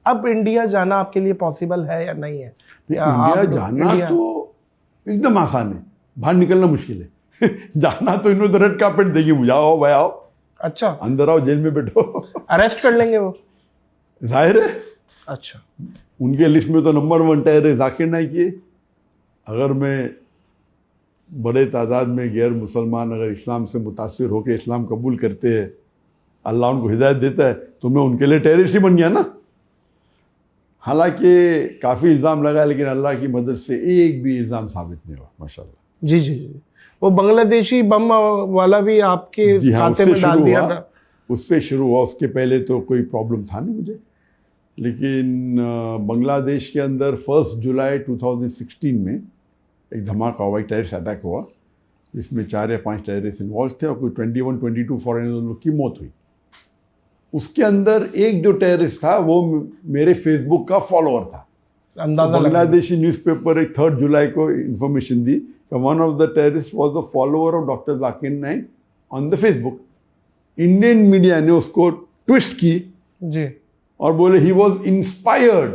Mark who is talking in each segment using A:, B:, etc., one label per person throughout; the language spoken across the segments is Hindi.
A: अब इंडिया जाना आपके लिए पॉसिबल है या नहीं है?
B: इंडिया जाना तो एकदम आसान है, बाहर निकलना मुश्किल है। जाना तो इन्होंने रेड कार्पेट देगी, बुझाओ भाई आओ,
A: अच्छा
B: अंदर आओ, जेल में बैठो।
A: अरेस्ट कर लेंगे वो?
B: जाहिर है।
A: अच्छा,
B: उनके लिस्ट में तो नंबर 1 टेरर जाकिर नाइक है। अगर मैं बड़े तादाद में गैर मुसलमान अगर इस्लाम से मुतासिर होकर इस्लाम कबूल करते हैं, अल्लाह उनको हिदायत देता है, तो मैं उनके लिए टेररिस्ट ही बन गया ना। हालांकि काफ़ी इल्ज़ाम लगा, लेकिन अल्लाह की मदद से एक भी इल्ज़ाम साबित नहीं हुआ, माशाल्लाह।
A: जी जी जी। वो बांग्लादेशी बम वाला भी आपके खाते में डाल दिया था?
B: उससे शुरू हुआ, उसके पहले तो कोई प्रॉब्लम था नहीं मुझे। लेकिन बांग्लादेश के अंदर 1 जुलाई 2016 में एक धमाका हुआ, एक टेररिस्ट अटैक हुआ, जिसमें 4 या 5 टेररिस्ट इन्वॉल्व थे और कोई 21-22 फॉरेनर की मौत हुई। उसके अंदर एक जो टेररिस्ट था वो मेरे फेसबुक का फॉलोअर था।
A: अंदाजा
B: बांग्लादेशी न्यूज़पेपर एक 3 जुलाई को इंफॉर्मेशन दी कि one of the terrorist was the follower of doctor Zakir Naik on the Facebook. Indian media ने उसको ट्विस्ट की
A: जी
B: और बोले ही वॉज इंस्पायर्ड।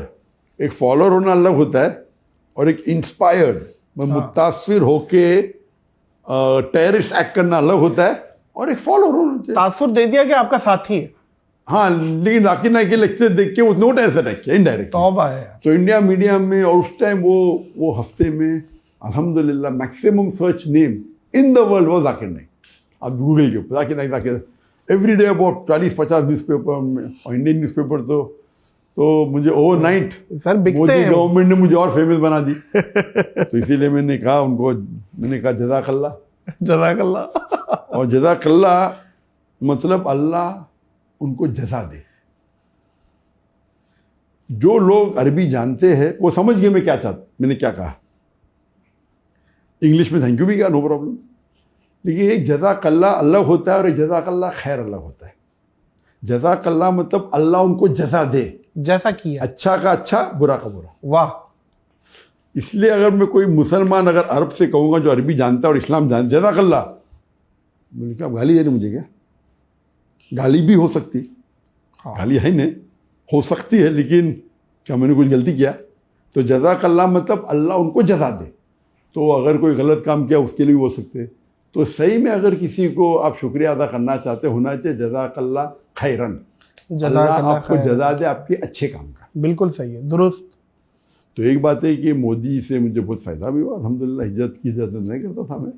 B: एक फॉलोअर होना अलग होता है और एक इंस्पायर्ड मुतासिर होके टेररिस्ट एक्ट करना अलग होता है, और एक फॉलोअर होना चाहिए।
A: तासुर दे दिया कि आपका साथी है।
B: हाँ, लेकिन जाकिर नाइक के लेक्चर देख के उसने टेररिस्ट अटैक किया इनडायरेक्ट।
A: तौबा है।
B: तो इंडिया मीडिया में, और उस टाइम वो हफ्ते में अल्हम्दुलिल्लाह maximum search name in the world वो जाकिर नाइक। आप गूगल के ऊपर Zakir Naik every day about 40-50 newspaper में, और इंडियन न्यूज़पेपर तो मुझे ओवरनाइट
A: सर
B: मोदी गवर्नमेंट ने मुझे और फेमस बना दी। तो इसीलिए मैंने कहा जज़ाकल्लाह। और जज़ाकल्लाह मतलब अल्लाह उनको जज़ा दे। जो लोग अरबी जानते हैं वो समझ गए मैंने क्या कहा। इंग्लिश में थैंक यू भी कहा, नो प्रॉब्लम। लेकिन एक जज़ाकल्लाह अलग होता है और एक जज़ाकल्लाह खैर अलग होता है। जज़ाकल्लाह मतलब अल्लाह उनको जज़ा दे, जैसा किया, अच्छा का अच्छा, बुरा का बुरा। वाह। इसलिए अगर मैं कोई मुसलमान अगर अरब से कहूँगा जो अरबी जानता है और इस्लाम जानता, जज़ाकल्लाह, बोले क्या गाली दे रहे मुझे? क्या गाली भी हो सकती, गाली है नहीं, हो सकती है, लेकिन क्या मैंने कुछ गलती किया? तो जज़ाकल्लाह मतलब अल्लाह उनको जज़ा दे। तो अगर कोई गलत काम किया उसके लिए भी हो सकते हैं। तो सही में अगर किसी को आप शुक्रिया अदा करना चाहते होना चाहिए जज़ाकल्लाह खैरन, अल्लाह आपको जज़ा दे आपके अच्छे काम का। बिल्कुल सही है, दुरुस्त। तो एक बात है कि मोदी से मुझे बहुत फ़ायदा भी हुआ अल्हम्दुलिल्लाह। हिज्जत की इज्जत नहीं करता था मैं,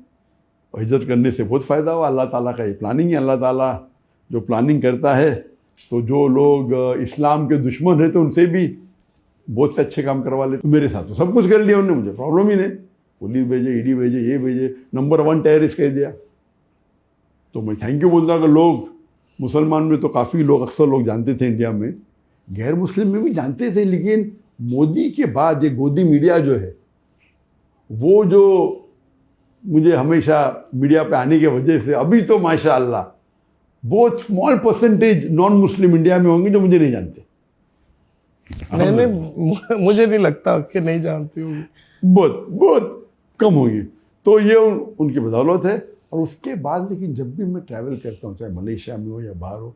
B: और हिज्जत करने से बहुत फ़ायदा हुआ। अल्लाह ताला का ये प्लानिंग है। अल्लाह ताला जो प्लानिंग करता है, तो जो लोग इस्लाम के दुश्मन रहते उनसे भी बहुत से अच्छे काम करवा लेते। मेरे साथ तो सब कुछ कर लिया उन्होंने, मुझे प्रॉब्लम ही नहीं। पुलिस भेजे, ईडी भेजे, ये भेजे, नंबर 1 टेररिस्ट कह दिया। तो मैं थैंक यू बोलता कि लोग मुसलमान में तो काफ़ी लोग, अक्सर लोग जानते थे इंडिया में, गैर मुस्लिम में भी जानते थे, लेकिन मोदी के बाद ये गोदी मीडिया जो है, वो जो मुझे हमेशा मीडिया पे आने की वजह से अभी तो माशाअल्लाह बहुत small percentage non Muslim India में होंगे जो मुझे नहीं जानते। नहीं, मुझे नहीं लगता कि नहीं जानते होंगे, बहुत कम होंगे। तो ये उनकी बदौलत है। और उसके बाद लेकिन जब भी मैं ट्रैवल करता हूँ, चाहे मलेशिया में हो या बाहर हो,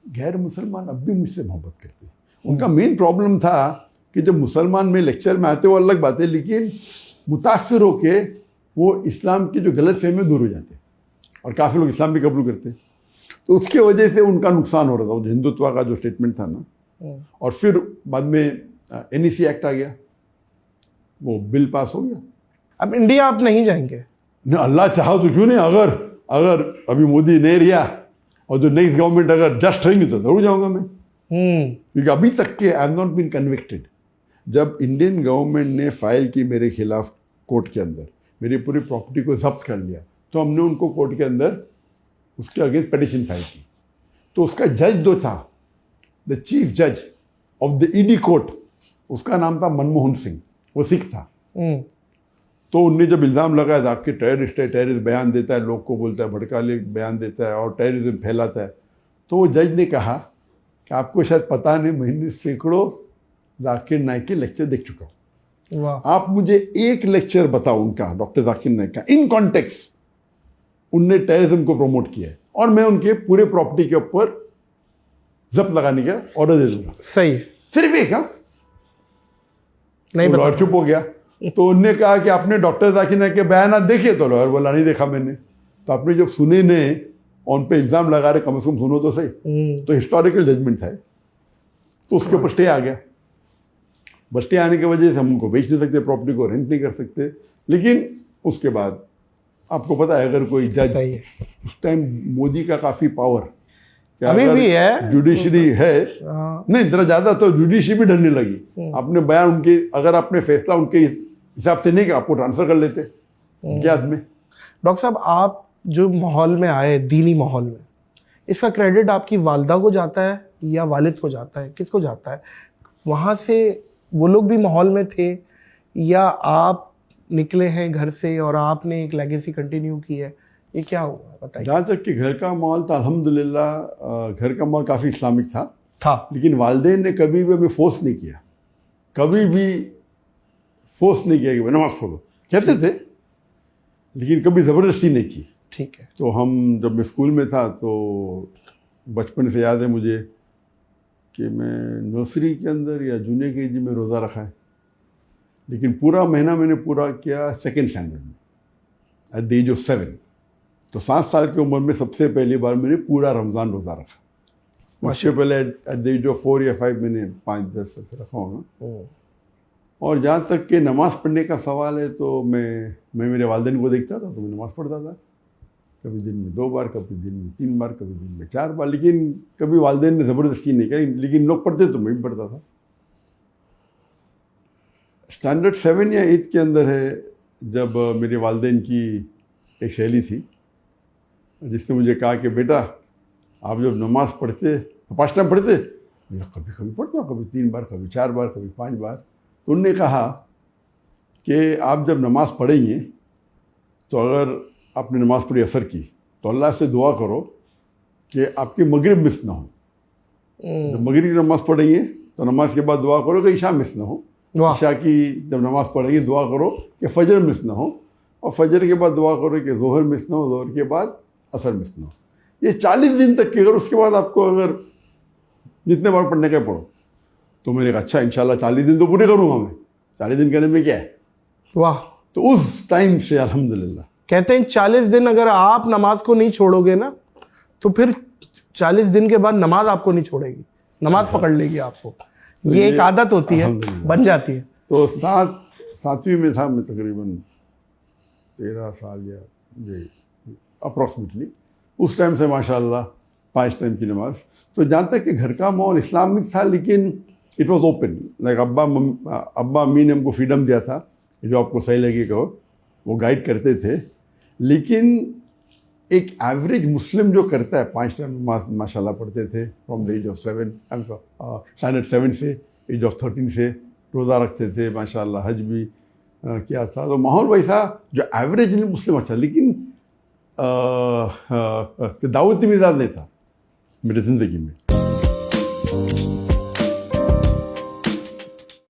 B: गैर मुसलमान अब भी मुझसे मोहब्बत करते हैं। उनका मेन प्रॉब्लम था कि जब मुसलमान में लेक्चर में आते वो अलग बात है, लेकिन मुतासर होके वो इस्लाम की जो गलत फहमी दूर हो जाते, और काफ़ी लोग इस्लाम भी कबूल करते। तो उसके वजह से उनका नुकसान हो रहा था। वो हिंदुत्व का जो स्टेटमेंट था ना, और फिर बाद में NEC एक्ट आ गया, वो बिल पास हो गया। अब इंडिया आप नहीं जाएंगे ना? अल्लाह चाहो तो क्यों नहीं। अगर अभी मोदी नहीं रहा और जो नेक्स्ट गवर्नमेंट अगर जस्ट रहेंगी तो जरूर जाऊंगा मैं। क्योंकि अभी तक के I have not been convicted. जब इंडियन गवर्नमेंट ने फाइल की मेरे खिलाफ कोर्ट के अंदर, मेरी पूरी प्रॉपर्टी को जब्त कर लिया, तो हमने उनको कोर्ट के अंदर उसके अगेंस्ट पिटीशन फाइल की। तो उसका जज जो था, द चीफ जज ऑफ द ED कोर्ट, उसका नाम था मनमोहन सिंह, वो सिख था। तो उनने जब इल्ज़ाम लगाया था कि टेररिस्ट है, टेररिस्ट बयान देता है, लोग को बोलता है, भड़काले बयान देता है और टेररिज्म फैलाता है, तो वो जज ने कहा कि आपको शायद पता नहीं, मैंने सैकड़ों जाकिर नाइक के लेक्चर देख चुका हूँ। आप मुझे एक लेक्चर बताओ उनका, डॉक्टर जाकिर नाइक का, इन कॉन्टेक्स्ट उनने टेररिज्म को प्रमोट किया है, और मैं उनके पूरे प्रॉपर्टी के ऊपर जब्त लगाने का ऑर्डर दे दूंगा। सही। सिर्फ एक, हाँ।
A: नहीं
B: वो लॉयर
A: बता।
B: चुप हो गया। तो उनने कहा कि आपने डॉक्टर दाकिना के बयान देखे? तो लॉयर बोला नहीं देखा मैंने। तो आपने जब सुने ने उन पे इल्जाम लगा रहे, कम से कम सुनो तो सही। तो हिस्टोरिकल जजमेंट था, तो उसके ऊपर स्टे आ गया। बस स्टे आने की वजह से हम उनको बेच नहीं सकते, प्रॉपर्टी को रेंट नहीं कर सकते। लेकिन उसके बाद आपको पता है, अगर कोई जज,
A: सही है।
B: उस टाइम मोदी का काफी पावर,
A: अभी भी है,
B: जुडिशरी है,
A: हाँ।
B: नहीं इतना ज्यादा, तो जुडिशरी भी डरने लगी। आपने बयान उनके, अगर आपने फैसला उनके हिसाब से नहीं किया, आपको ट्रांसफर कर लेते उनके हाथ में।
A: डॉक्टर साहब, आप जो माहौल में आए, दीनी माहौल में, इसका क्रेडिट आपकी वालिदा को जाता है या वालिद को जाता है, किसको जाता है? वहाँ से वो लोग भी माहौल में थे या आप निकले हैं घर से और आपने एक लेगेसी कंटिन्यू की है? ये क्या हुआ बताइए।
B: जहाँ तक कि घर का माहौल था, अल्हम्दुलिल्लाह घर का माहौल काफ़ी इस्लामिक था। लेकिन वालिदैन ने कभी भी हमें फोर्स नहीं किया, कभी भी फोर्स नहीं किया कि नमाज पढ़ो। कहते थे, लेकिन कभी ज़बरदस्ती नहीं की।
A: ठीक है।
B: तो हम जब मैं स्कूल में था, तो बचपन से याद है मुझे कि मैं नर्सरी के अंदर या जूनियर केजी में रोज़ा रखा है, लेकिन पूरा महीना मैंने पूरा किया सेकेंड स्टैंडर्ड में, एट द एज ऑफ 7। तो 7 साल की उम्र में सबसे पहली बार मैंने पूरा रमज़ान रोज़ा रखा। उसके पहले एट द एज ऑफ 4 या 5 मैंने 5-10 से रखा होगा। और जहाँ तक कि नमाज़ पढ़ने का सवाल है, तो मैं मेरे वालिदैन को देखता था, तो मैं नमाज़ पढ़ता था। कभी दिन में 2 बार, कभी दिन में 3 बार, कभी दिन में 4 बार, लेकिन कभी वालिदैन ने ज़बरदस्ती नहीं करी। लेकिन लोग पढ़ते तो मैं भी पढ़ता था। स्टैंडर्ड 7 या 8 के अंदर है, जब मेरे वालिदैन की एक सहेली थी, जिसने मुझे कहा कि बेटा, आप जब नमाज़ पढ़ते तो 5 टाइम पढ़ते? कभी कभी पढ़ता हूँ, कभी 3 बार, कभी 4 बार, कभी 5 बार। तो उन्होंने कहा कि आप जब नमाज़ पढ़ेंगे, तो अगर आपने नमाज़ पढ़ी असर की, तो अल्लाह से दुआ करो कि आपकी मगरिब मिस ना हो। जब मगरिब की नमाज़ पढ़ेंगे, तो नमाज के बाद दुआ करो कि ईशा मिस ना हो। ईशा की जब नमाज़ पढ़ेंगे, दुआ करो कि फजर मिस ना हो। और फजर के बाद दुआ करो कि जोहर मिस ना हो, जोहर के बाद असर मिस ना हो। ये 40 दिन तक की, अगर उसके बाद आपको अगर जितने बार पढ़ने का पढ़ो, तो मैंने कहा अच्छा, इंशाल्लाह 40 दिन तो पूरे करूँगा मैं। 40 दिन करने में क्या है।
A: वाह।
B: तो उस टाइम से अल्हम्दुलिल्लाह, कहते
A: हैं 40 दिन अगर आप नमाज को नहीं छोड़ोगे ना, तो फिर 40 दिन के बाद नमाज आपको नहीं छोड़ेगी, नमाज पकड़ लेगी आपको।
B: तो
A: ये एक आदत होती है, बन जाती है।
B: तो 7वीं में था मैं, तकरीबन 13 साल या ये अप्रॉक्सीमेटली। उस टाइम से माशाल्लाह 5 टाइम की नमाज। तो जहाँ तक कि घर का माहौल इस्लामिक था, लेकिन इट वॉज ओपन। लाइक अब्बा अम्मी ने हमको फ्रीडम दिया था, जो आपको सही लगे कहो, वो गाइड करते थे। लेकिन एक एवरेज मुस्लिम जो करता है, 5 टाइम नमाज माशाल्लाह पढ़ते थे, from the age of 7, standard 7 से एज ऑफ 13 से रोज़ा रखते थे माशाल्लाह, हज भी किया था। तो माहौल वैसा जो एवरेज मुस्लिम अच्छा, लेकिन दावती मिजाज नहीं था मेरी ज़िंदगी में।